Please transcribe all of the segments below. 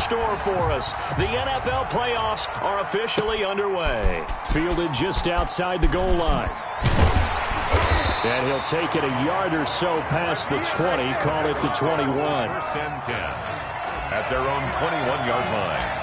store for us. The NFL playoffs are officially underway. Fielded just outside the goal line. And he'll take it a yard or so past the 20, call it the 21. First and 10 at their own 21-yard line.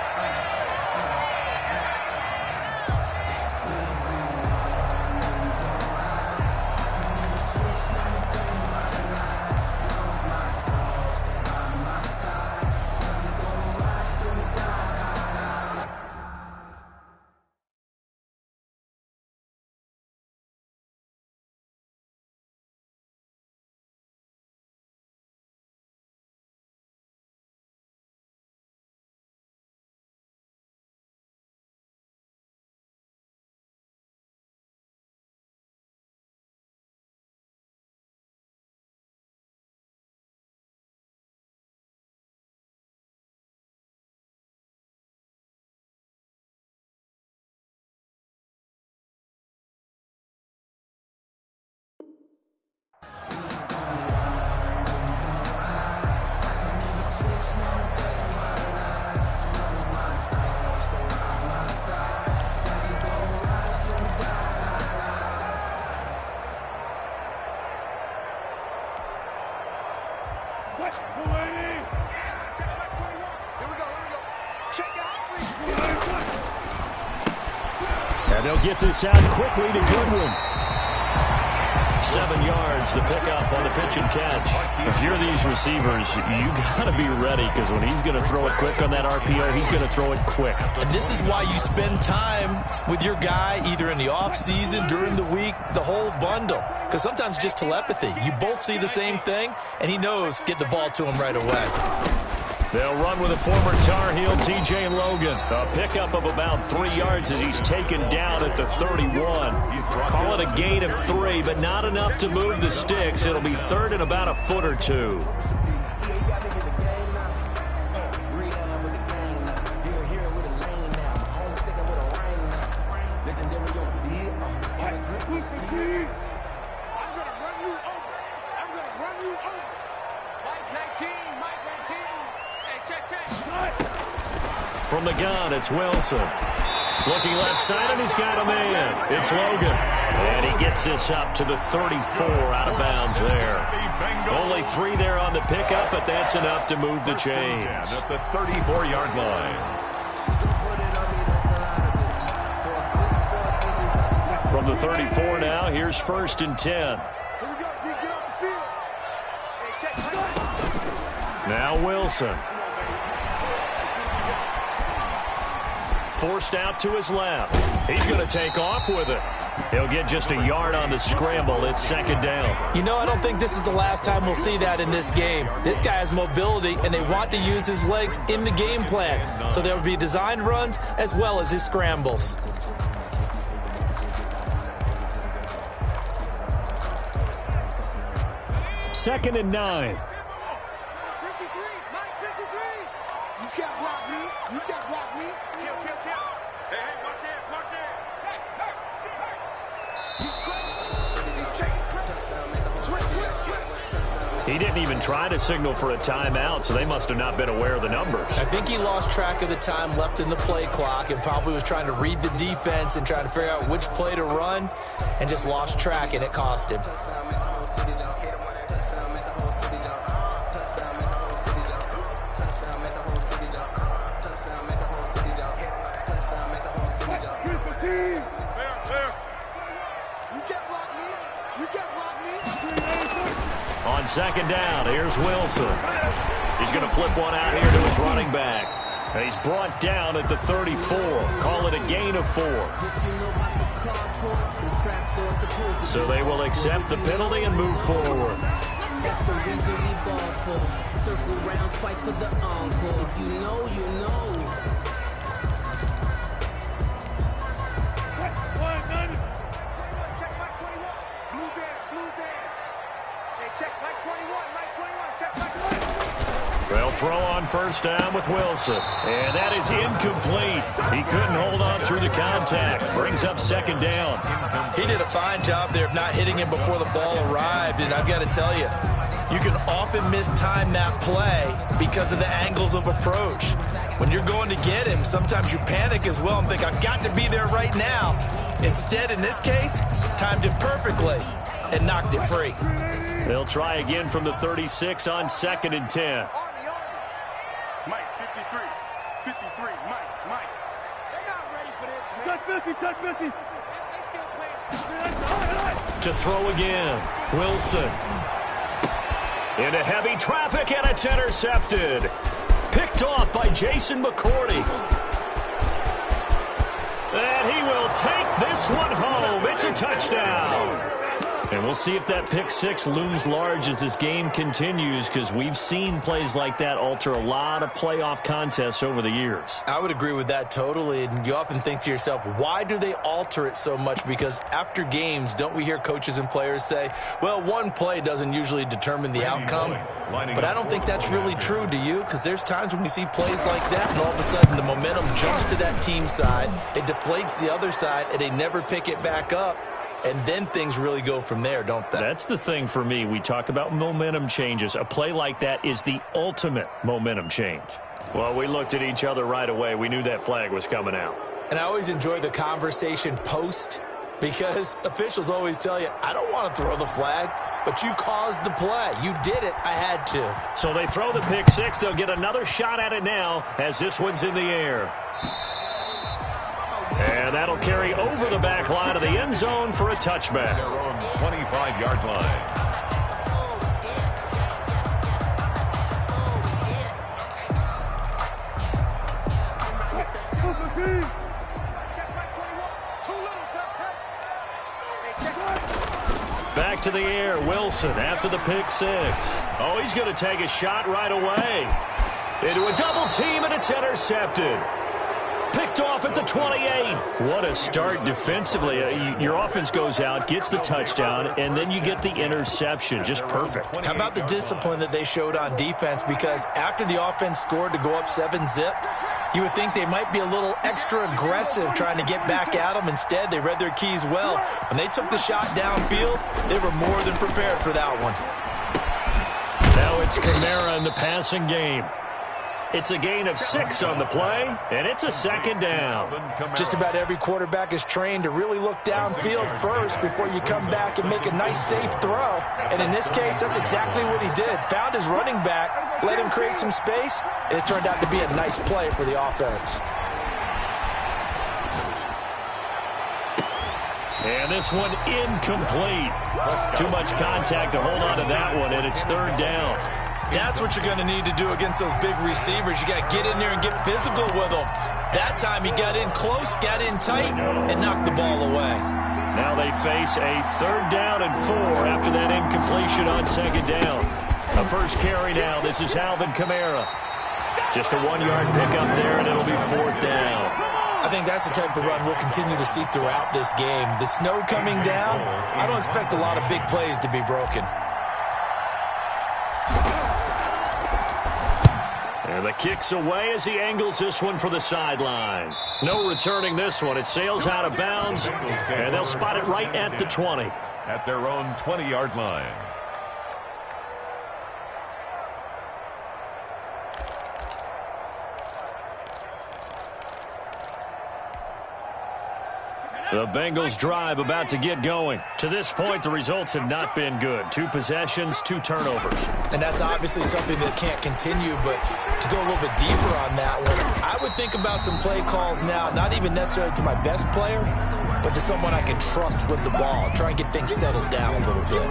And they'll get this out quickly to Goodwin. 7 yards, the pickup on the pitch and catch. If you're these receivers, you got to be ready, because when he's going to throw it quick on that RPO, he's going to throw it quick. And this is why you spend time with your guy, either in the offseason, during the week, the whole bundle. Because sometimes it's just telepathy. You both see the same thing, and he knows get the ball to him right away. They'll run with a former Tar Heel, T.J. Logan. A pickup of about 3 yards as he's taken down at the 31. Call it a gain of 3, but not enough to move the sticks. It'll be third and about a foot or two. From the gun, it's Wilson. Looking left side, and he's got a man. It's Logan. And he gets this up to the 34, out of bounds there. Only 3 there on the pickup, but that's enough to move the chains. At the 34-yard line. From the 34 now, here's first and 10. Now Wilson. Forced out to his left. He's going to take off with it. He'll get just a yard on the scramble. It's second down. You know, I don't think this is the last time we'll see that in this game. This guy has mobility, and they want to use his legs in the game plan. So there will be designed runs as well as his scrambles. Second and 9. He didn't even try to signal for a timeout, so they must have not been aware of the numbers. I think he lost track of the time left in the play clock and probably was trying to read the defense and trying to figure out which play to run, and just lost track, and it cost him. On second down, here's Wilson. He's going to flip one out here to his running back. And he's brought down at the 34. Call it a gain of 4. So they will accept the penalty and move forward. That's the reason we ball for. Circle round twice for the encore. If you know, you know. They'll throw on first down with Wilson. And that is incomplete. He couldn't hold on through the contact. Brings up second down. He did a fine job there of not hitting him before the ball arrived. And I've got to tell you, You can often mistime that play because of the angles of approach. When you're going to get him, sometimes you panic as well and think, I've got to be there right now. Instead, in this case, timed it perfectly and knocked it free. They'll try again from the 36 on 2nd and 10. Mike, 53, Mike. They're not ready for this, man. Touch 50. They still playing. To throw again, Wilson. Into heavy traffic, and it's intercepted. Picked off by Jason McCourty. And he will take this one home. It's a touchdown. And we'll see if that pick six looms large as this game continues, because we've seen plays like that alter a lot of playoff contests over the years. I would agree with that totally, and you often think to yourself, why do they alter it so much? Because after games, don't we hear coaches and players say, well, one play doesn't usually determine the outcome? But I don't think that's really true, do you? Because there's times when we see plays like that, and all of a sudden the momentum jumps to that team side, it deflates the other side, and they never pick it back up. And then things really go from there, don't they? That's the thing for me. We talk about momentum changes. A play like that is the ultimate momentum change. Well, we looked at each other right away. We knew that flag was coming out. And I always enjoy the conversation post, because officials always tell you, I don't want to throw the flag, but you caused the play. You did it. I had to. So they throw the pick six. They'll get another shot at it now as this one's in the air. And that'll carry over the back line of the end zone for a touchback. Their own 25-yard line. Back to the air, Wilson after the pick six. Oh, he's going to take a shot right away. Into a double team, and it's intercepted. Picked off at the 28. What a start defensively. Your offense goes out, gets the touchdown, and then you get the interception. Just perfect. How about the discipline that they showed on defense? Because after the offense scored to go up 7-zip, you would think they might be a little extra aggressive trying to get back at them. Instead, they read their keys well. When they took the shot downfield, they were more than prepared for that one. Now it's Kamara in the passing game. It's a gain of 6 on the play, and it's a second down. Just about every quarterback is trained to really look downfield first before you come back and make a nice, safe throw. And in this case, that's exactly what he did. Found his running back, let him create some space, and it turned out to be a nice play for the offense. And this one incomplete. Too much contact to hold on to that one, and it's third down. That's what you're going to need to do against those big receivers. You got to get in there and get physical with them. That time he got in close, got in tight, and knocked the ball away. Now they face a third down and 4 after that incompletion on second down. A first carry now. This is Alvin Kamara. Just a 1-yard pickup there, and it'll be fourth down. I think that's the type of run we'll continue to see throughout this game. The snow coming down, I don't expect a lot of big plays to be broken. And the kick's away as he angles this one for the sideline. No returning this one. It sails out of bounds, and they'll spot it right at the 20. At their own 20-yard line. The Bengals drive about to get going. To this point, the results have not been good. 2 possessions, 2 turnovers. And that's obviously something that can't continue, but to go a little bit deeper on that one, I would think about some play calls now, not even necessarily to my best player, but to someone I can trust with the ball. Try and get things settled down a little bit.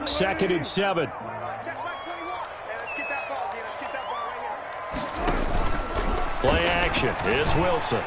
Second and 7. Play action. It's Wilson.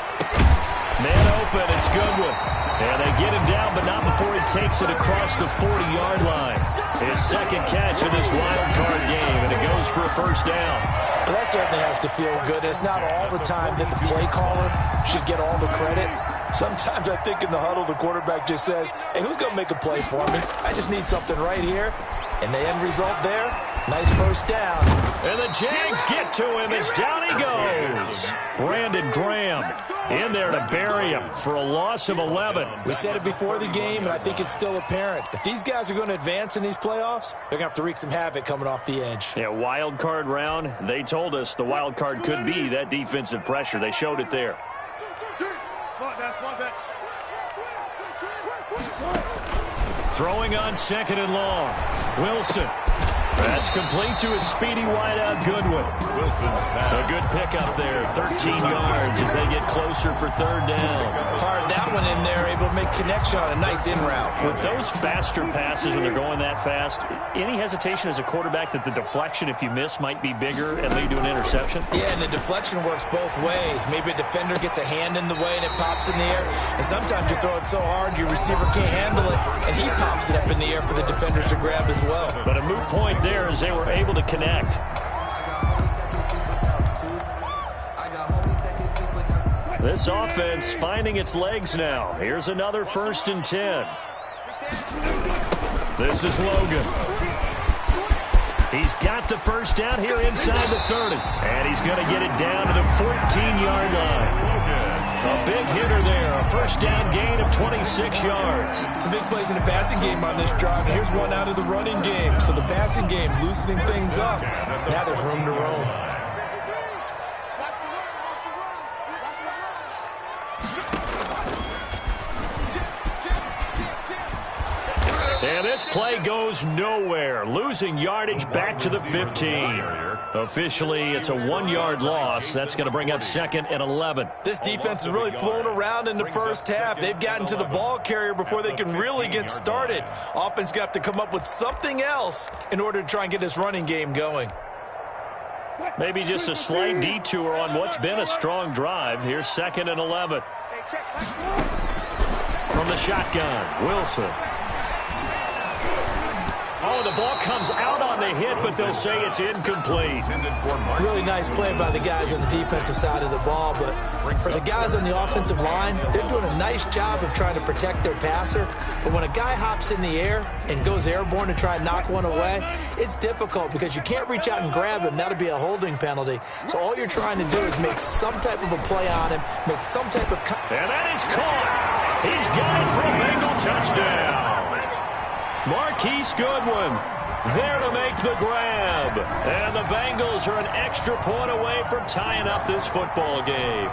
Man open, it's Goodwin. And they get him down, but not before he takes it across the 40-yard line. His second catch of this wild card game, and it goes for a first down. Well, that certainly has to feel good. It's not all the time that the play caller should get all the credit. Sometimes I think in the huddle, the quarterback just says, hey, who's going to make a play for me? I just need something right here. And the end result there, nice first down. And the Jags get to him as down he goes. Brandon Graham in there to bury him for a loss of 11. We said it before the game, and I think it's still apparent. If these guys are going to advance in these playoffs, they're going to have to wreak some havoc coming off the edge. Yeah, wild card round. They told us the wild card could be that defensive pressure. They showed it there. Throwing on second and long. Wilson. That's complete to his speedy wideout, Goodwin. Wilson's pass. A good pickup there, 13 yards as they get closer for third down. Fired that one in there, able to make connection on a nice in route. With those faster passes when they're going that fast, any hesitation as a quarterback that the deflection, if you miss, might be bigger and lead to an interception? Yeah, and the deflection works both ways. Maybe a defender gets a hand in the way and it pops in the air. And sometimes you throw it so hard your receiver can't handle it, and he pops it up in the air for the defenders to grab as well. But a moot point there as they were able to connect. This offense finding its legs now. Here's another 1st and 10. This is Logan. He's got the first down here inside the 30. And he's going to get it down to the 14-yard line. A big hitter there. A first down gain of 26 yards. Some big plays in the passing game on this drive. And here's one out of the running game. So the passing game loosening things up. Now there's room to roam. And this play goes nowhere. Losing yardage back to the 15. Officially, it's a 1-yard loss. That's going to bring up 2nd and 11. This defense has really flown around in the first half. They've gotten to the ball carrier before they can really get started. Offense got to come up with something else in order to try and get this running game going. Maybe just a slight detour on what's been a strong drive. Here's 2nd and 11. From the shotgun, Wilson. Oh, the ball comes out on the hit, but they'll say it's incomplete. Really nice play by the guys on the defensive side of the ball, but for the guys on the offensive line, they're doing a nice job of trying to protect their passer. But when a guy hops in the air and goes airborne to try and knock one away, it's difficult because you can't reach out and grab him. That'll be a holding penalty. So all you're trying to do is make some type of a play on him, make some type of... And that is caught. He's got it for a Bengal touchdown. Marquise Goodwin there to make the grab. And the Bengals are an extra point away from tying up this football game.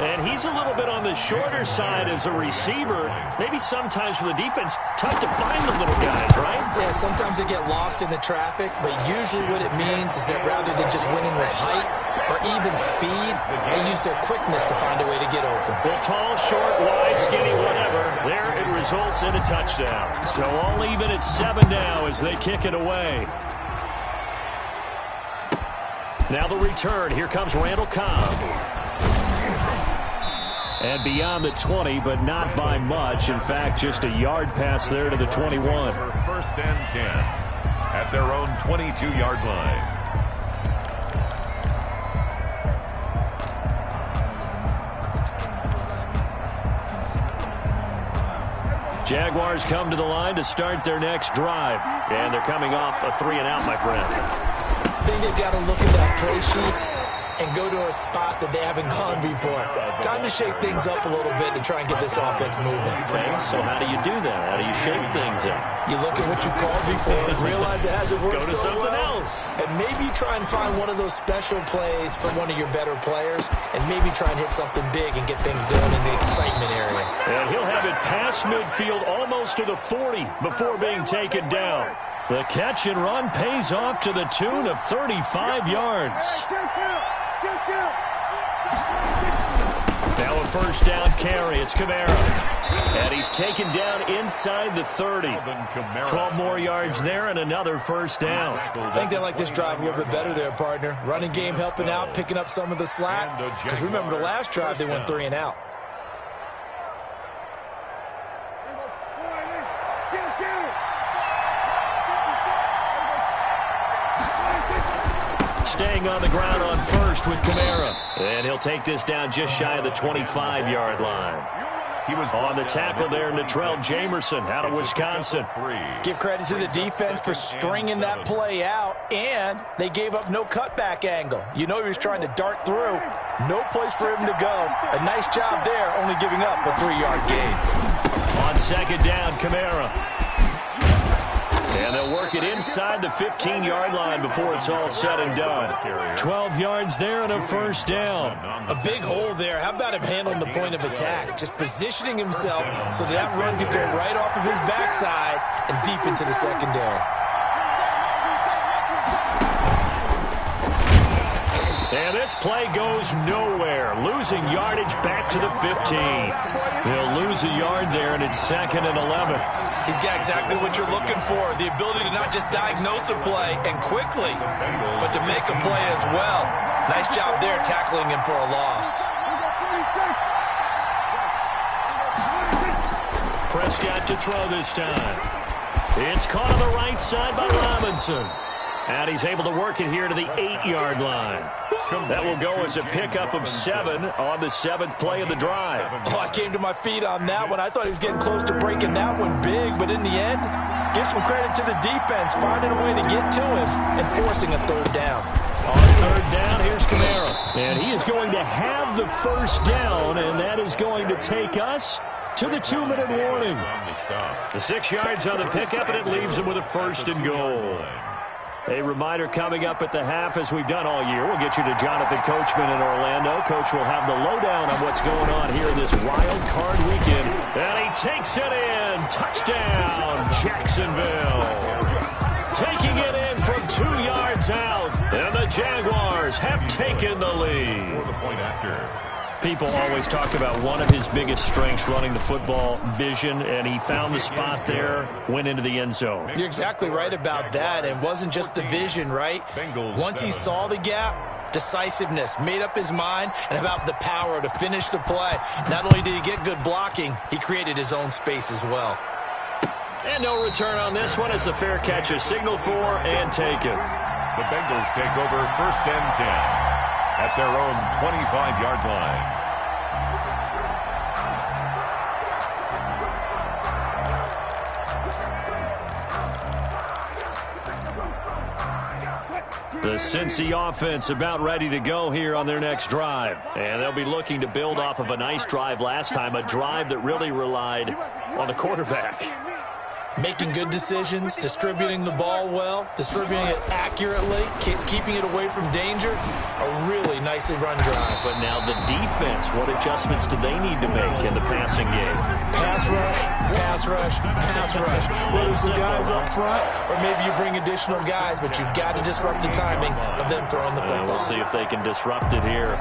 And he's a little bit on the shorter side as a receiver. Maybe sometimes for the defense, tough to find the little guys, right? Yeah, sometimes they get lost in the traffic, but usually what it means is that rather than just winning with height or even speed, they use their quickness to find a way to get open. Well, tall, short, wide, skinny, whatever, there it results in a touchdown. So all even at 7 now as they kick it away. Now the return. Here comes Randall Cobb. And beyond the 20, but not by much. In fact, just a yard pass there to the 21. For 1st and 10 at their own 22-yard line. Jaguars come to the line to start their next drive. And they're coming off a 3-and-out, my friend. I think they've got to look at that play sheet and go to a spot that they haven't gone before. Time to shake things up a little bit to try and get this offense moving. Okay, so how do you do that? How do you shake things up? You look at what you called before and realize it hasn't worked Go to so something well. else. And maybe try and find one of those special plays from one of your better players and maybe try and hit something big and get things going in the excitement area. And he'll have it past midfield almost to the 40 before being taken down. The catch and run pays off to the tune of 35 yards. Now a first down carry. It's Kamara. And he's taken down inside the 30. 12 more yards there and another first down. I think they like this drive a little bit better there, partner. Running game helping out, picking up some of the slack. Because remember the last drive, they went 3-and-out. staying on the ground on first with Kamara. And he'll take this down just shy of the 25-yard line. He was on the tackle there, Natrell Jamerson out of Wisconsin. Give credit to the defense for stringing that play out, and they gave up no cutback angle. You know he was trying to dart through. No place for him to go. A nice job there, only giving up a 3-yard gain. On second down, Kamara. And they'll work it inside the 15-yard line before it's all said and done. 12 yards there and a first down. A big hole there. How about him handling the point of attack? Just positioning himself so that run could go right off of his backside and deep into the secondary. And this play goes nowhere. Losing yardage back to the 15. They'll lose a yard there, and it's 2nd and 11. He's got exactly what you're looking for, the ability to not just diagnose a play and quickly, but to make a play as well. Nice job there tackling him for a loss. Prescott to throw this time. It's caught on the right side by Robinson. And he's able to work it here to the 8-yard line. That will go as a pickup of 7 on the 7th play of the drive. Oh, I came to my feet on that one. I thought he was getting close to breaking that one big, but in the end, give some credit to the defense, finding a way to get to him and forcing a 3rd down. On 3rd down, here's Kamara. And he is going to have the first down, and that is going to take us to the 2-minute warning. The 6 yards on the pickup, and it leaves him with a 1st and goal. A reminder coming up at the half, as we've done all year. We'll get you to Jonathan Coachman in Orlando. Coach will have the lowdown on what's going on here this wild card weekend. And he takes it in. Touchdown, Jacksonville. Taking it in from 2 yards out. And the Jaguars have taken the lead. For the point after. People always talk about one of his biggest strengths, running the football, vision, and he found the spot there, went into the end zone. You're exactly right about that. It wasn't just the vision, right? Once he saw the gap, decisiveness, made up his mind, and about the power to finish the play. Not only did he get good blocking, he created his own space as well. And no return on this one as the fair catch is signaled for and taken. The Bengals take over 1st and 10. At their own 25-yard line. The Cincy offense about ready to go here on their next drive. And they'll be looking to build off of a nice drive last time, a drive that really relied on the quarterback. Making good decisions, distributing the ball well, distributing it accurately, keeping it away from danger. A really nicely run drive. But now the defense, what adjustments do they need to make in the passing game? Pass rush, pass rush, pass rush. Whether it's the guys up front or maybe you bring additional guys, but you've got to disrupt the timing of them throwing the football. We'll see if they can disrupt it here.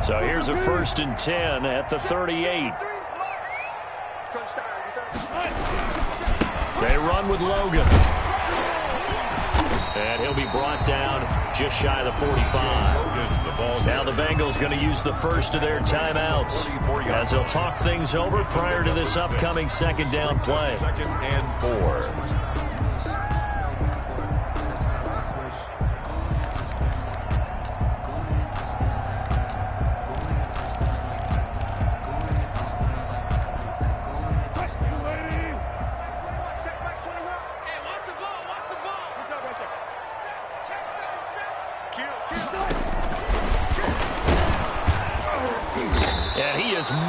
So here's a 1st and 10 at the 38. They run with Logan. And he'll be brought down just shy of the 45. Now the Bengals going to use the first of their timeouts as they'll talk things over prior to this upcoming 2nd down play. 2nd and 4.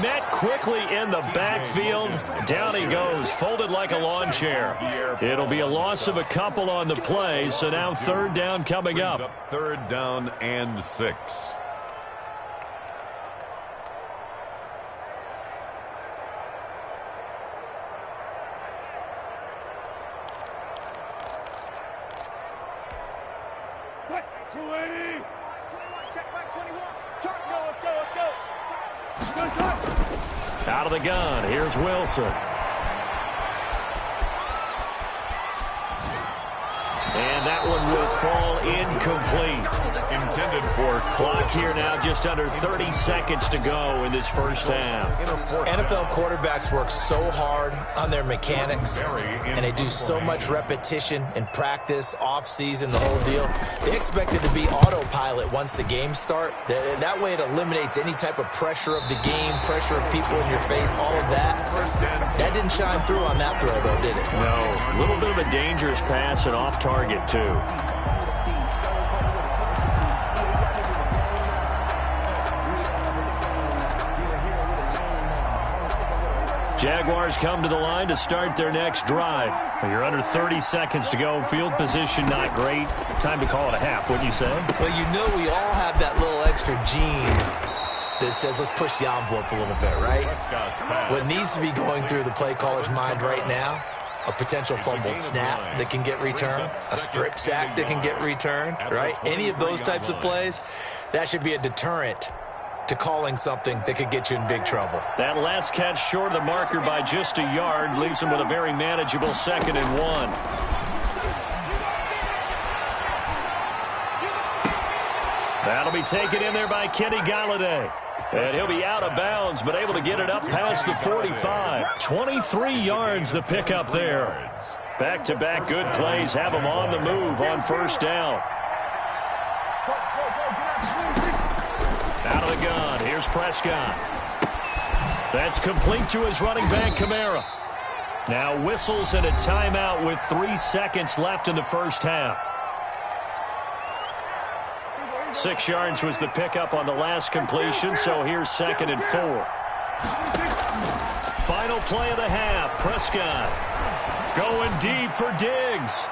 Met quickly in the backfield. Down he goes, folded like a lawn chair. It'll be a loss of a couple on the play, so now 3rd down coming up. 3rd down and 6. Out of the gun, here's Wilson. And that one will fall incomplete. intended for Clock here now, just under 30 seconds to go in this first half. NFL quarterbacks work so hard on their mechanics, and they do so much repetition in practice, off-season, the whole deal. They expect it to be autopilot once the games start. That way it eliminates any type of pressure of the game, pressure of people in your face, all of that. That didn't shine through on that throw, though, did it? No, a little bit of a dangerous pass and off target, too. Jaguars come to the line to start their next drive. You're under 30 seconds to go. Field position not great. Time to call it a half, wouldn't you say? Well, you know we all have that little extra gene that says let's push the envelope a little bit, right? What needs to be going through the play caller's mind right now, a potential fumbled snap that can get returned, a strip sack that can get returned, right? Any of those types of plays, that should be a deterrent to calling something that could get you in big trouble. That last catch short of the marker by just a yard leaves him with a very manageable 2nd and 1. That'll be taken in there by Kenny Golladay. And he'll be out of bounds, but able to get it up past the 45. 23 yards the pickup there. Back-to-back good plays have him on the move on first down. Out of the gun, here's Prescott. That's complete to his running back, Kamara. Now whistles and a timeout with 3 seconds left in the first half. 6 yards was the pickup on the last completion, so here's 2nd and 4. Final play of the half, Prescott going deep for Diggs.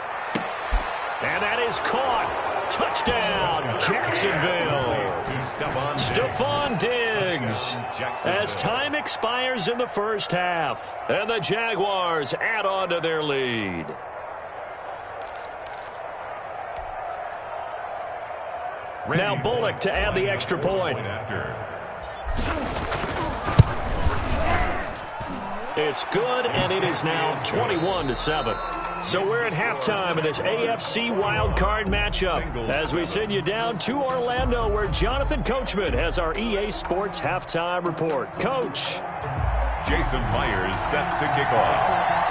And that is caught. Touchdown, Jacksonville. Stephon Diggs. As time expires in the first half, and the Jaguars add on to their lead. Now Bullock to add the extra point. It's good, and it is now 21-7. So we're at halftime of this AFC wildcard matchup as we send you down to Orlando, where Jonathan Coachman has our EA Sports halftime report. Coach. Jason Myers set to kick off.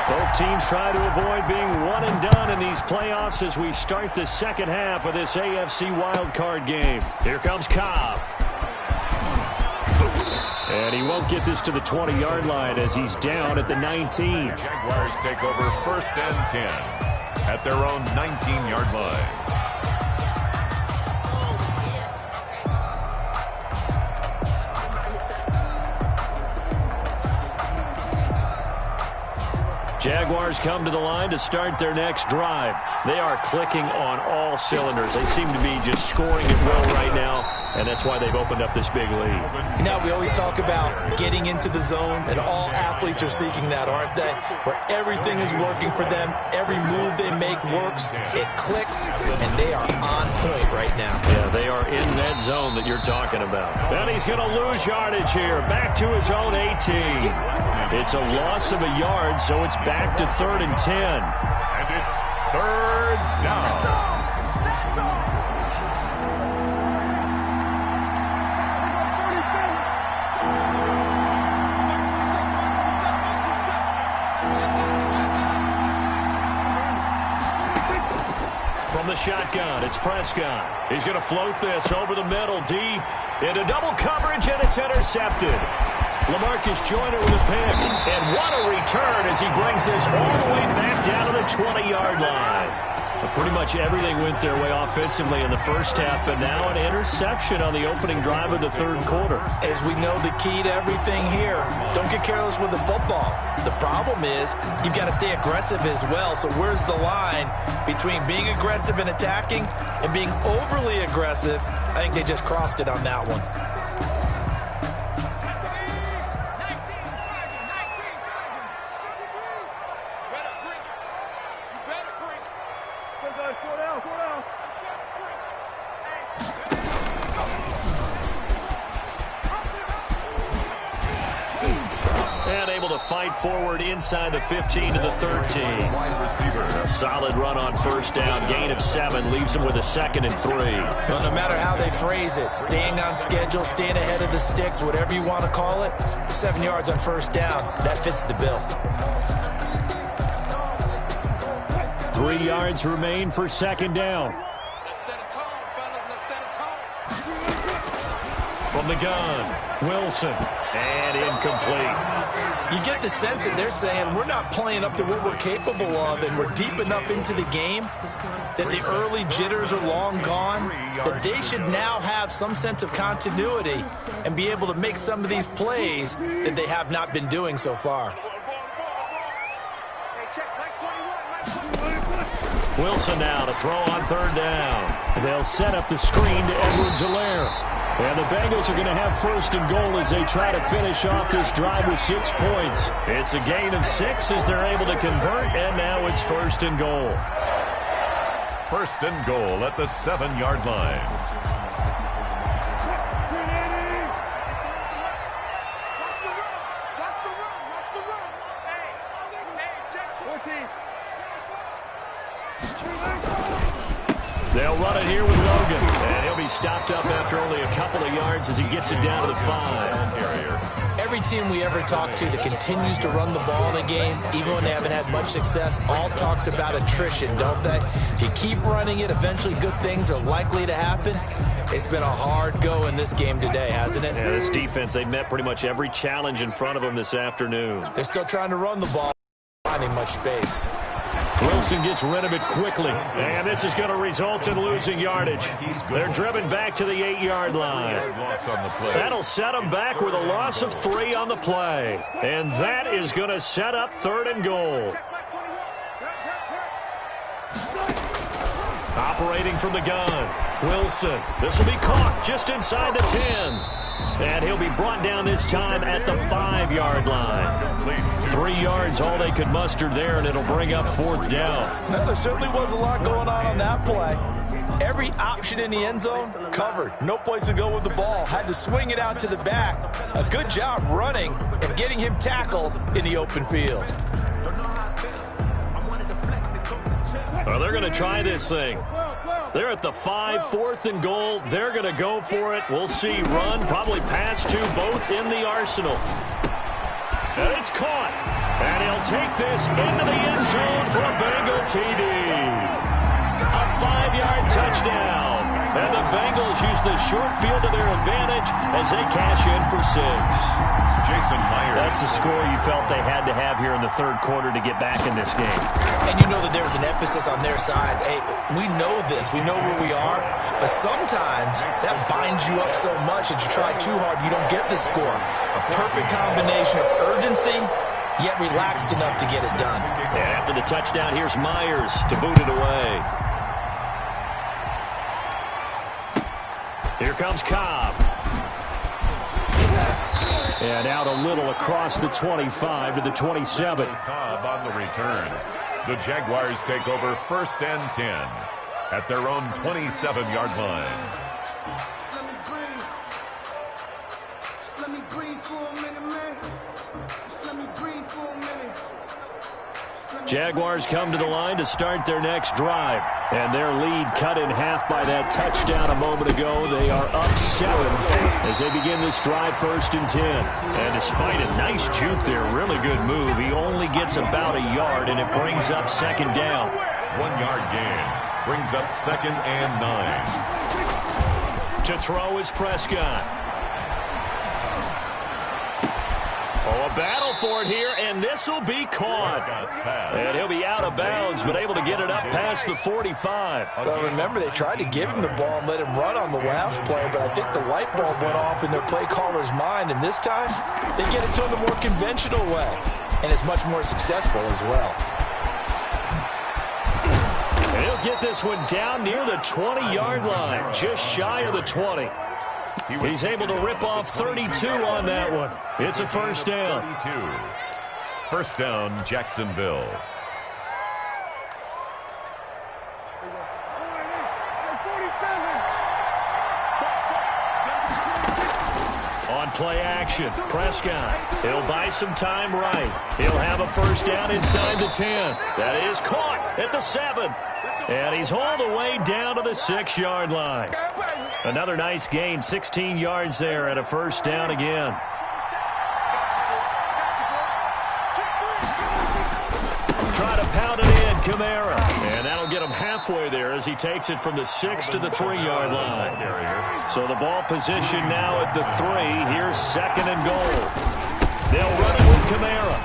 Both teams try to avoid being one and done in these playoffs as we start the second half of this AFC wildcard game. Here comes Cobb. And he won't get this to the 20-yard line as he's down at the 19. Jaguars take over 1st and 10 at their own 19-yard line. Jaguars come to the line to start their next drive. They are clicking on all cylinders. They seem to be just scoring at will right now, and that's why they've opened up this big lead. You know, we always talk about getting into the zone, and all athletes are seeking that, aren't they? Where everything is working for them, every move they make works, it clicks, and they are on point right now. Yeah, they are in that zone that you're talking about. And he's going to lose yardage here, back to his own 18. It's a loss of a yard, so it's back to 3rd and 10. And it's 3rd down. From the shotgun, it's Prescott. He's going to float this over the middle, deep into double coverage, and it's intercepted. LaMarcus Joyner with a pick, and what a return as he brings this all the way back down to the 20-yard line. Pretty much everything went their way offensively in the first half, but now an interception on the opening drive of the 3rd quarter. As we know, the key to everything here, don't get careless with the football. The problem is you've got to stay aggressive as well. So where's the line between being aggressive and attacking and being overly aggressive? I think they just crossed it on that one. fight forward inside the 15 to the 13. A solid run on first down. Gain of 7 leaves them with a 2nd and 3. Well, no matter how they phrase it, staying on schedule, staying ahead of the sticks, whatever you want to call it, 7 yards on first down, that fits the bill. 3 yards remain for 2nd down. From the gun, Wilson, and incomplete. You get the sense that they're saying we're not playing up to what we're capable of, and we're deep enough into the game that the early jitters are long gone, that they should now have some sense of continuity and be able to make some of these plays that they have not been doing so far. Wilson now to throw on 3rd down. They'll set up the screen to Edwards-Helaire. And the Bengals are going to have 1st and goal as they try to finish off this drive with 6 points. It's a gain of 6 as they're able to convert, and now it's 1st and goal. 1st and goal at the 7-yard line. They'll run it here with Logan. And he'll be stopped up after only a couple of yards as he gets it down to the 5. Every team we ever talk to that continues to run the ball in a game, even when they haven't had much success, all talks about attrition, don't they? If you keep running it, eventually good things are likely to happen. It's been a hard go in this game today, hasn't it? Yeah, this defense, they met pretty much every challenge in front of them this afternoon. They're still trying to run the ball, not finding much space. Wilson gets rid of it quickly, and this is going to result in losing yardage. They're driven back to the 8-yard line. That'll set them back with a loss of 3 on the play, and that is going to set up 3rd and goal. Operating from the gun, Wilson. This will be caught just inside the 10. And he'll be brought down this time at the 5-yard line. 3 yards, all they could muster there, and it'll bring up 4th down. Well, there certainly was a lot going on that play. Every option in the end zone covered. No place to go with the ball. Had to swing it out to the back. A good job running and getting him tackled in the open field. Well, they're going to try this thing. They're at the 5, 4th and goal. They're going to go for it. We'll see. Run, probably pass to both in the arsenal. And it's caught. And he'll take this into the end zone for a Bengal TD. A 5-yard touchdown. And the Bengals use the short field to their advantage as they cash in for 6. Jason Myers. That's a score you felt they had to have here in the 3rd quarter to get back in this game. And you know that there's an emphasis on their side. Hey, we know this. We know where we are. But sometimes that binds you up so much that you try too hard, you don't get the score. A perfect combination of urgency, yet relaxed enough to get it done. And after the touchdown, here's Myers to boot it away. Here comes Cobb. And out a little across the 25 to the 27. Cobb on the return. The Jaguars take over 1st and 10 at their own 27-yard line. Let me breathe for a minute, man. Let me breathe for a minute. Jaguars come to the line to start their next drive. And their lead cut in half by that touchdown a moment ago. They are up 7 as they begin this drive 1st and 10. And despite a nice juke there, really good move, he only gets about a yard, and it brings up 2nd down. 1-yard gain brings up 2nd and 9. To throw is Prescott. Oh, a battle for it here, and this will be caught. And he'll be out of bounds, but able to get it up past the 45. Well, remember, they tried to give him the ball and let him run on the last play, but I think the light bulb went off in their play caller's mind, and this time they get it to him the more conventional way, and it's much more successful as well. And he'll get this one down near the 20-yard line, just shy of the 20. He's able to rip off 32 on that one. It's a 1st down. 32. 1st down, Jacksonville. On play action. Prescott, he'll buy some time right. He'll have a first down inside the 10. That is caught at the 7. And he's hauled away down to the 6-yard line. Another nice gain, 16 yards there and a first down again. Try to pound it in, Kamara. And that'll get him halfway there as he takes it from the 6 to the 3-yard line. So the ball position now at the 3. Here's 2nd and goal. They'll run it with Kamara.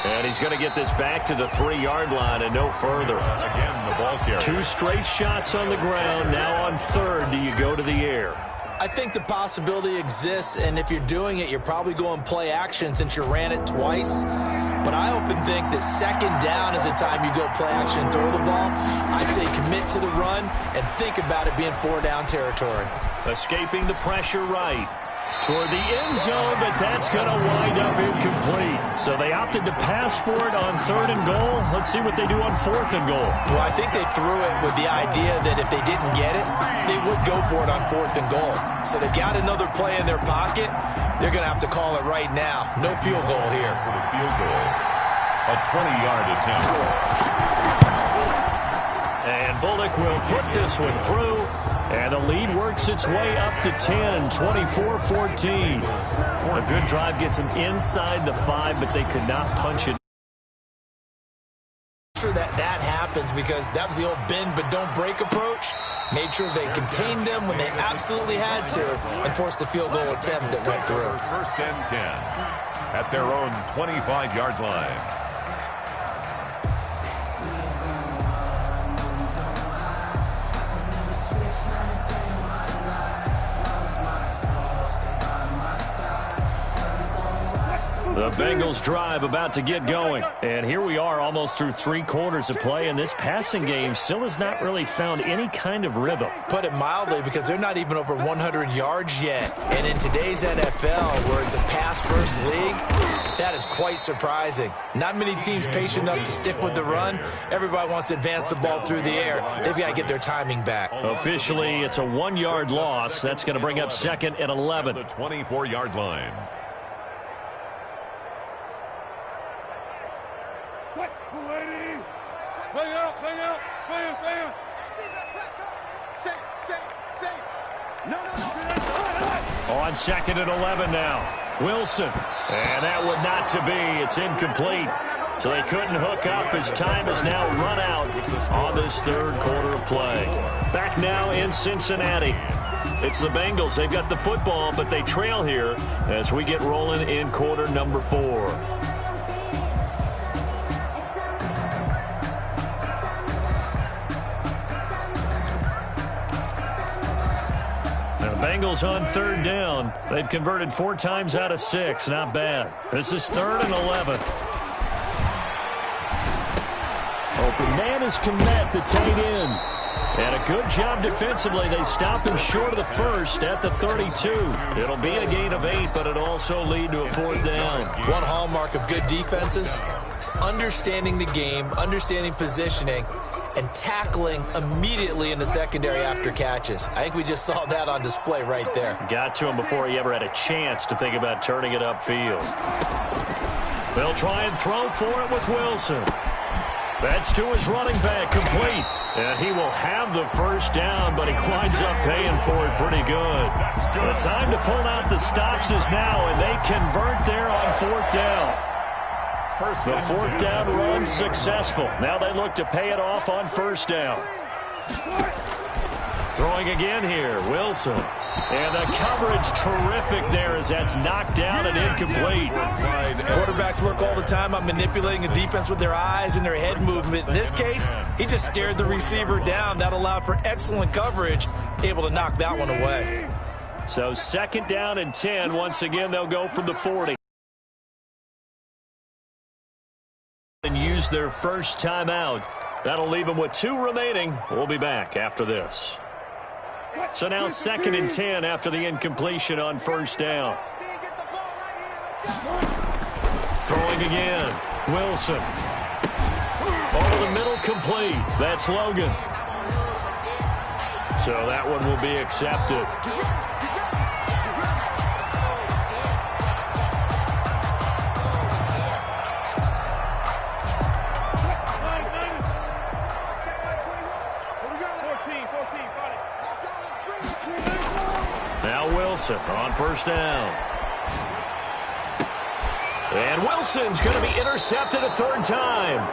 And he's going to get this back to the 3-yard line and no further. Again, the ball carrier. 2 straight shots on the ground. Now on 3rd, do you go to the air? I think the possibility exists, and if you're doing it, you're probably going play action since you ran it twice. But I often think that 2nd down is the time you go play action and throw the ball. I say commit to the run and think about it being 4-down territory. Escaping the pressure right. Toward the end zone, but that's going to wind up incomplete. So they opted to pass for it on 3rd and goal. Let's see what they do on 4th and goal. Well, I think they threw it with the idea that if they didn't get it, they would go for it on 4th and goal. So they've got another play in their pocket. They're going to have to call it right now. No field goal here. For the field goal, a 20-yard attempt. And Bullock will put this one through. And the lead works its way up to 10, 24-14. A good drive gets them inside the 5, but they could not punch it. Sure that happens because that was the old bend but don't break approach. Made sure they contained them when they absolutely had to and forced the field goal attempt that went through. 1st and 10 at their own 25-yard line. The Bengals drive about to get going. And here we are almost through 3 quarters of play, and this passing game still has not really found any kind of rhythm. Put it mildly, because they're not even over 100 yards yet. And in today's NFL, where it's a pass-first league, that is quite surprising. Not many teams patient enough to stick with the run. Everybody wants to advance the ball through the air. They've got to get their timing back. Officially, it's a 1-yard loss. That's going to bring up 2nd and 11. The 24-yard line. On 2nd and 11 now. Wilson. And that would not to be. It's incomplete. So they couldn't hook up. His time is now run out on this 3rd quarter of play. Back now in Cincinnati. It's the Bengals. They've got the football, but they trail here as we get rolling in quarter number 4. Bengals on 3rd down. They've converted 4 times out of 6. Not bad. This is 3rd and 11. Open man is Kmet, the tight end. And a good job defensively. They stopped him short of the 1st at the 32. It'll be a gain of 8, but it'll also lead to a 4th down. One hallmark of good defenses is understanding the game, understanding positioning, and tackling immediately in the secondary after catches. I think we just saw that on display right there. Got to him before he ever had a chance to think about turning it upfield. They'll try and throw for it with Wilson. That's to his running back, complete. And he will have the first down, but he winds up paying for it pretty good. The time to pull out the stops is now, and they convert there on 4th down. The 4th down run successful. Now they look to pay it off on 1st down. Throwing again here, Wilson. And the coverage terrific there as that's knocked down and incomplete. Quarterbacks work all the time on manipulating a defense with their eyes and their head movement. In this case, he just stared the receiver down. That allowed for excellent coverage, able to knock that one away. So 2nd down and 10. Once again, they'll go from the 40. And use their first timeout. That'll leave them with 2 remaining. We'll be back after this. So now 2nd and 10 after the incompletion on 1st down. Throwing again. Wilson. Over the middle, complete. That's Logan. So that one will be accepted. Wilson on first down. And Wilson's going to be intercepted a third time.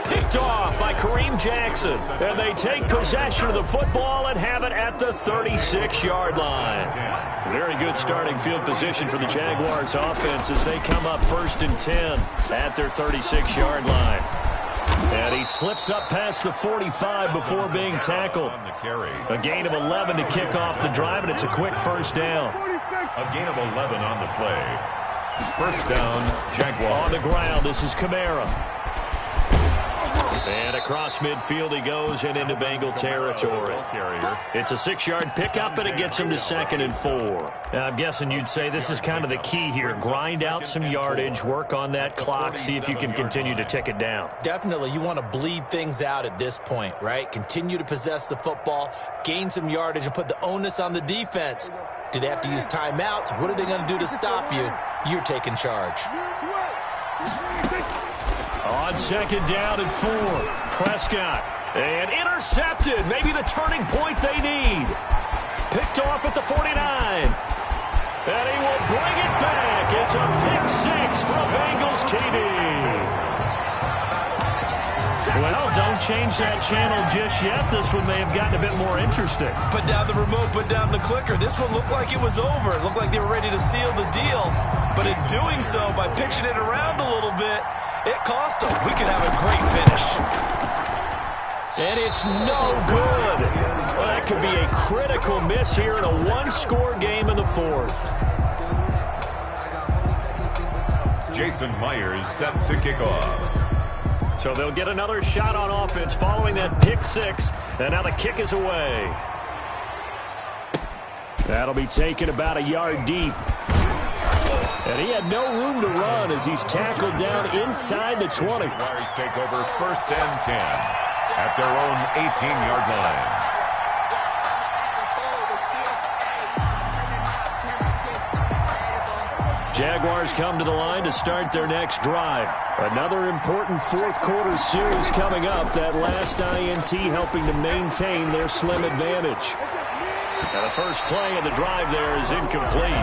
Picked off by Kareem Jackson. And they take possession of the football and have it at the 36-yard line. Very good starting field position for the Jaguars offense as they come up 1st and 10 at their 36-yard line. And he slips up past the 45 before being tackled. A gain of 11 to kick off the drive, and it's a quick first down. A gain of 11 on the play. First down, Jaguars. On the ground, this is Kamara. And across midfield he goes and into Bengal territory. It's a 6-yard pickup, and it gets him to 2nd and 4. Now, I'm guessing you'd say this is kind of the key here. Grind out some yardage, work on that clock, see if you can continue to tick it down. Definitely, you want to bleed things out at this point, right? Continue to possess the football, gain some yardage, and put the onus on the defense. Do they have to use timeouts? What are they going to do to stop you? You're taking charge. On 2nd down and 4, Prescott. And intercepted. Maybe the turning point they need. Picked off at the 49. And he will bring it back. It's a pick 6 for a Bengals TD. Well, don't change that channel just yet. This one may have gotten a bit more interesting. Put down the remote, put down the clicker. This one looked like it was over. It looked like they were ready to seal the deal. But in doing so, by pitching it around a little bit, it cost them. We could have a great finish. And it's no good. Well, that could be a critical miss here in a one-score game in the 4th. Jason Myers set to kick off. So they'll get another shot on offense following that pick 6. And now the kick is away. That'll be taken about a yard deep. And he had no room to run as he's tackled down inside the 20. Jaguars take over 1st and 10 at their own 18-yard line. Jaguars come to the line to start their next drive. Another important 4th quarter series coming up. That last INT helping to maintain their slim advantage. Now the first play of the drive there is incomplete.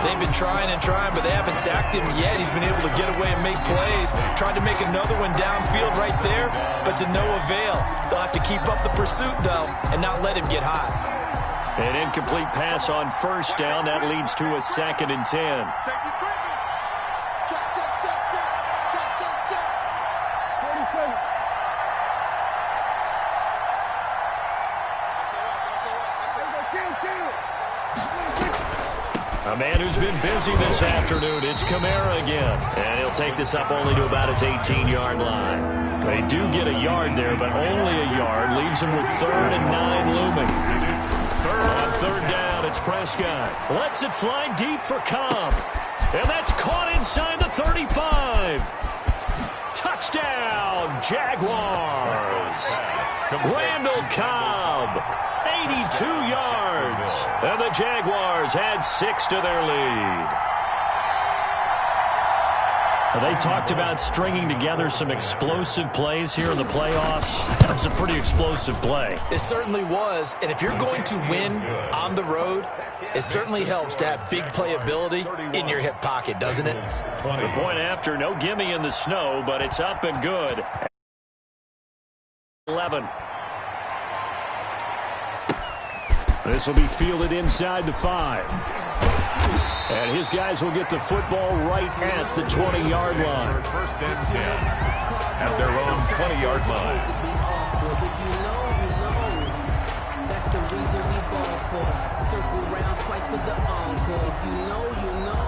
They've been trying and trying, but they haven't sacked him yet. He's been able to get away and make plays. Tried to make another one downfield right there, but to no avail. They'll have to keep up the pursuit, though, and not let him get hot. An incomplete pass on first down. That leads to a 2nd and 10. A man who's been busy this afternoon, it's Kamara again. And he'll take this up only to about his 18-yard line. They do get a yard there, but only a yard. Leaves him with 3rd and 9 looming. On 3rd down, it's Prescott. Lets it fly deep for Cobb. And that's caught inside the 35. Touchdown, Jaguars. Randall Cobb, 82 yards. And the Jaguars add 6 to their lead. They talked about stringing together some explosive plays here in the playoffs. That was a pretty explosive play. It certainly was. And if you're going to win on the road, it certainly helps to have big playability in your hip pocket, doesn't it? The point after, no gimme in the snow, but it's up and good. 11. This will be fielded inside the 5. And his guys will get the football right at the 20-yard line. 1st and 10 at their own 20-yard line. That's the reason we ball for. Circle round twice for the encore. If you know, you know.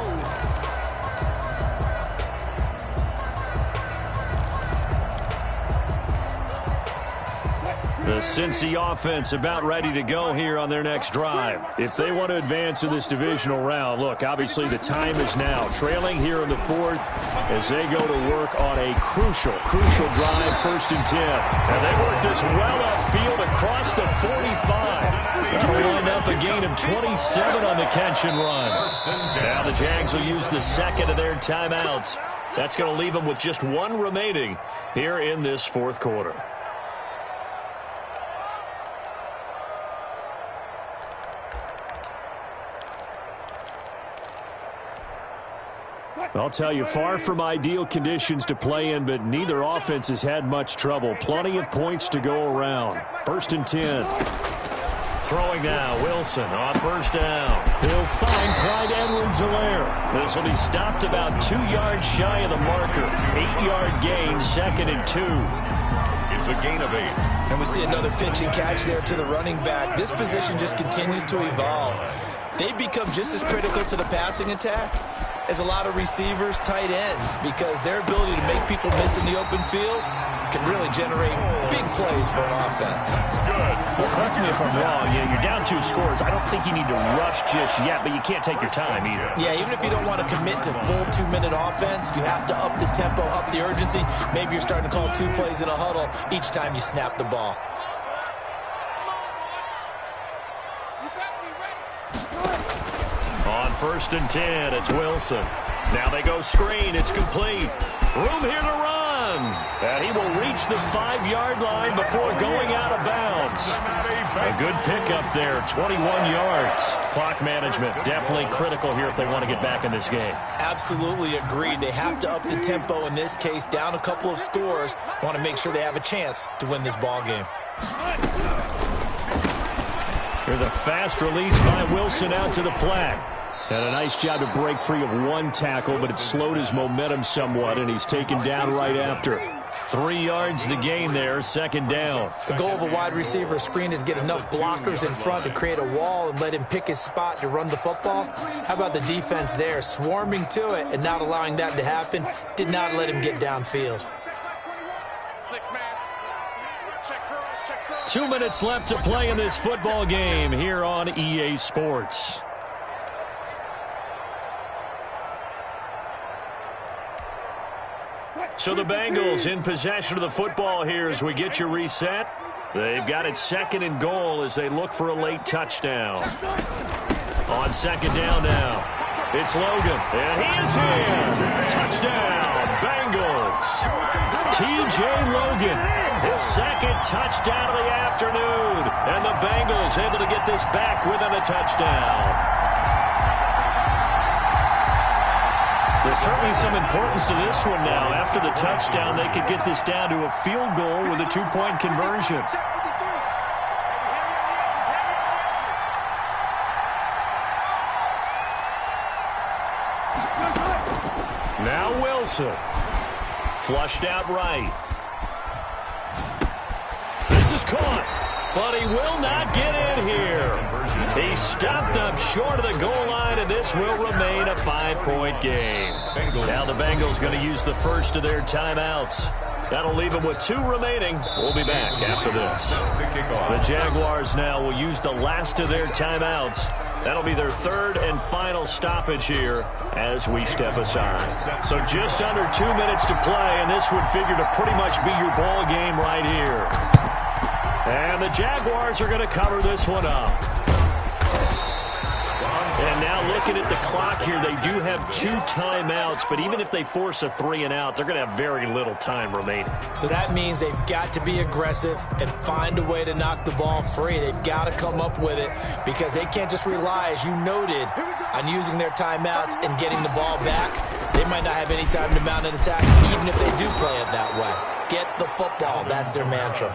The Cincy offense about ready to go here on their next drive. If they want to advance in this divisional round, look, obviously the time is now. Trailing here in the 4th as they go to work on a crucial drive, 1st and 10. And they work this well upfield across the 45. That'll wind up a gain of 27 on the catch and run. Now the Jags will use the 2nd of their timeouts. That's going to leave them with just 1 remaining here in this 4th quarter. I'll tell you, far from ideal conditions to play in, but neither offense has had much trouble. Plenty of points to go around. 1st and 10. Throwing now, Wilson on 1st down. He'll find Clyde Edwards-Helaire. This will be stopped about 2 yards shy of the marker. 8-yard gain, 2nd and 2. It's a gain of 8. And we see another pitch and catch there to the running back. This position just continues to evolve. They become just as critical to the passing attack as a lot of receivers, tight ends, because their ability to make people miss in the open field can really generate big plays for an offense. Good. Well, correct me if I'm wrong. You're down 2 scores. I don't think you need to rush just yet, but you can't take your time either. Yeah, even if you don't want to commit to full 2-minute offense, you have to up the tempo, up the urgency. Maybe you're starting to call 2 plays in a huddle each time you snap the ball. On 1st and 10, it's Wilson. Now they go screen. It's complete. Room here to run. And he will reach the 5-yard line before going out of bounds. A good pickup there, 21 yards. Clock management definitely critical here if they want to get back in this game. Absolutely agreed. They have to up the tempo in this case, down a couple of scores. Want to make sure they have a chance to win this ball game. There's a fast release by Wilson out to the flat. And a nice job to break free of 1 tackle, but it slowed his momentum somewhat, and he's taken down right after. 3 yards the gain there, 2nd down. The goal of a wide receiver screen is get enough blockers in front to create a wall and let him pick his spot to run the football. How about the defense there, swarming to it and not allowing that to happen? Did not let him get downfield. 2 minutes left to play in this football game here on EA Sports. So the Bengals in possession of the football here as we get you reset. They've got it 2nd and goal as they look for a late touchdown. On 2nd down now, it's Logan, and he is in. Touchdown, Bengals. T.J. Logan, his 2nd touchdown of the afternoon, and the Bengals able to get this back within a touchdown. There's certainly some importance to this one now. After the touchdown, they could get this down to a field goal with a 2-point conversion. Now Wilson. Flushed out right. This is caught, but he will not get in here. He stopped up short of the goal line, and this will remain a 5-point game. Now the Bengals going to use the first of their timeouts. That'll leave them with 2 remaining. We'll be back after this. The Jaguars now will use the last of their timeouts. That'll be their 3rd and final stoppage here as we step aside. So just under 2 minutes to play, and this would figure to pretty much be your ball game right here. And the Jaguars are going to cover this one up. And now looking at the clock here, they do have 2 timeouts, but even if they force a 3-and-out, they're going to have very little time remaining. So that means they've got to be aggressive and find a way to knock the ball free. They've got to come up with it because they can't just rely, as you noted, on using their timeouts and getting the ball back. They might not have any time to mount an attack, even if they do play it that way. Get the football. That's their mantra.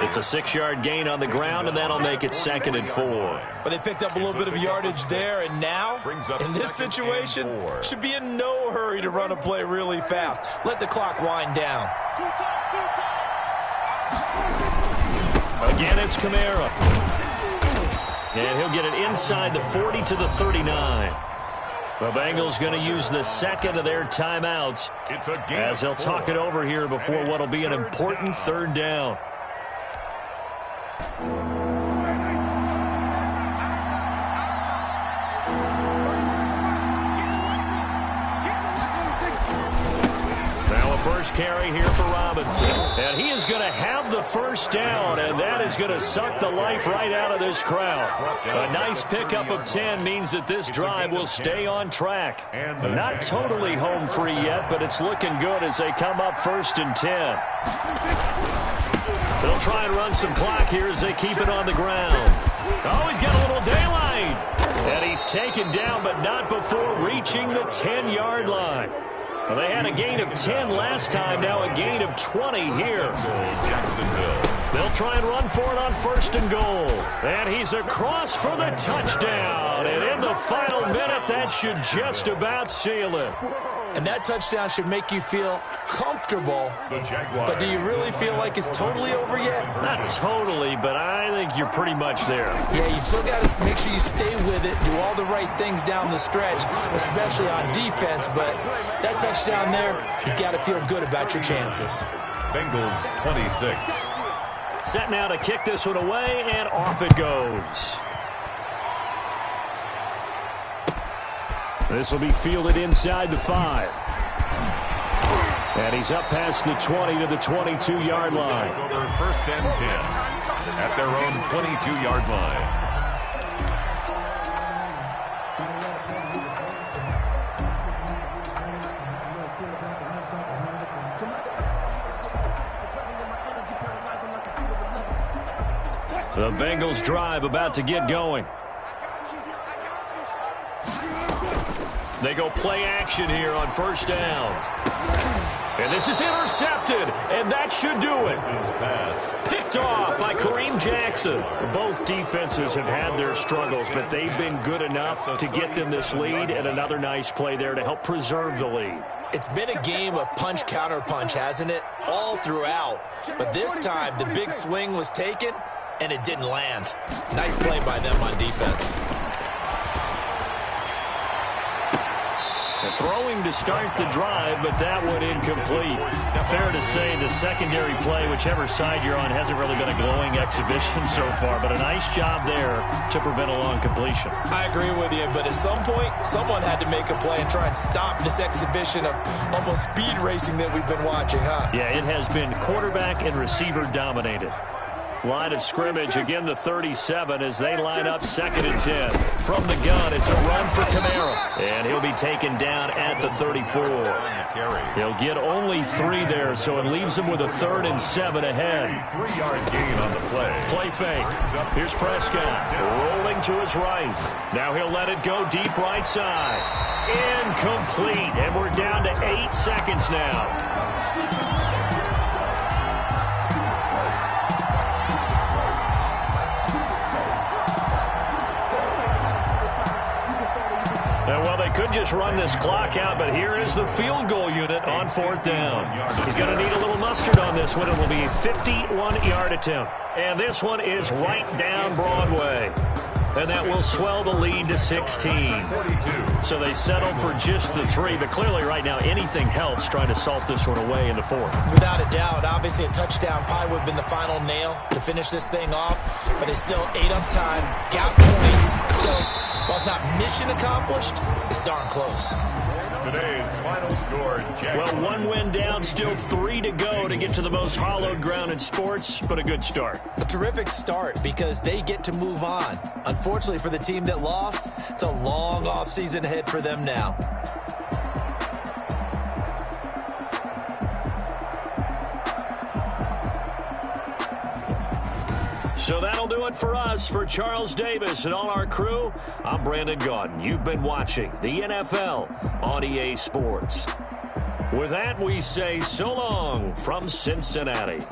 It's a 6-yard gain on the ground, and that'll make it 2nd and 4. But they picked up a little bit of yardage there, and now, in this situation, should be in no hurry to run a play really fast. Let the clock wind down. Again, it's Kamara. And he'll get it inside the 40 to the 39. The Bengals going to use the 2nd of their timeouts as they'll talk it over here before what will be an important 3rd down. Now a first carry here for Robinson. And he is going to have the first down, and that is going to suck the life right out of this crowd. A nice pickup of 10 means that this drive will stay on track. Not totally home free yet, but it's looking good as they come up 1st and 10. They'll try and run some clock here as they keep it on the ground. Oh, he's got a little daylight. And he's taken down, but not before reaching the 10-yard line. Well, they had a gain of 10 last time, now a gain of 20 here. Jacksonville. They'll try and run for it on 1st and goal. And he's across for the touchdown. And in the final minute, that should just about seal it. And that touchdown should make you feel comfortable. But do you really feel like it's totally over yet? Not totally, but I think you're pretty much there. Yeah, you've still got to make sure you stay with it, do all the right things down the stretch, especially on defense. But that touchdown there, you've got to feel good about your chances. Bengals 26. Set now to kick this one away, and off it goes. This will be fielded inside the 5. And he's up past the 20 to the 22-yard line. Over 1st and 10 at their own 22-yard line. The Bengals drive about to get going. They go play action here on 1st down. And this is intercepted, and that should do it. Picked off by Kareem Jackson. Both defenses have had their struggles, but they've been good enough to get them this lead, and another nice play there to help preserve the lead. It's been a game of punch-counter-punch, hasn't it? All throughout. But this time, the big swing was taken, and it didn't land. Nice play by them on defense. Throwing to start the drive, but that one incomplete. Fair to say the secondary play, whichever side you're on, hasn't really been a glowing exhibition so far, but a nice job there to prevent a long completion. I agree with you, but at some point, someone had to make a play and try and stop this exhibition of almost speed racing that we've been watching, huh? Yeah, it has been quarterback and receiver dominated. Line of scrimmage, again the 37 as they line up 2nd and 10. From the gun, it's a run for Kamara. And he'll be taken down at the 34. He'll get only 3 there, so it leaves him with a 3rd and 7 ahead. 3-yard gain on the play. Play fake. Here's Prescott rolling to his right. Now he'll let it go deep right side. Incomplete, and we're down to 8 seconds now. Well, they could just run this clock out, but here is the field goal unit on 4th down. He's going to need a little mustard on this one. It will be a 51-yard attempt. And this one is right down Broadway. And that will swell the lead to 16. So they settle for just the 3, but clearly right now anything helps trying to salt this one away in the 4th. Without a doubt, obviously a touchdown probably would have been the final nail to finish this thing off, but it's still 8 up time, got points, so while it's not mission accomplished, it's darn close. Today's final score, well, 1 win down, still 3 to go to get to the most hallowed ground in sports, but a good start. A terrific start because they get to move on. Unfortunately for the team that lost, it's a long offseason ahead for them now. So that'll do it for us. For Charles Davis and all our crew, I'm Brandon Gaudin. You've been watching the NFL on EA Sports. With that, we say so long from Cincinnati.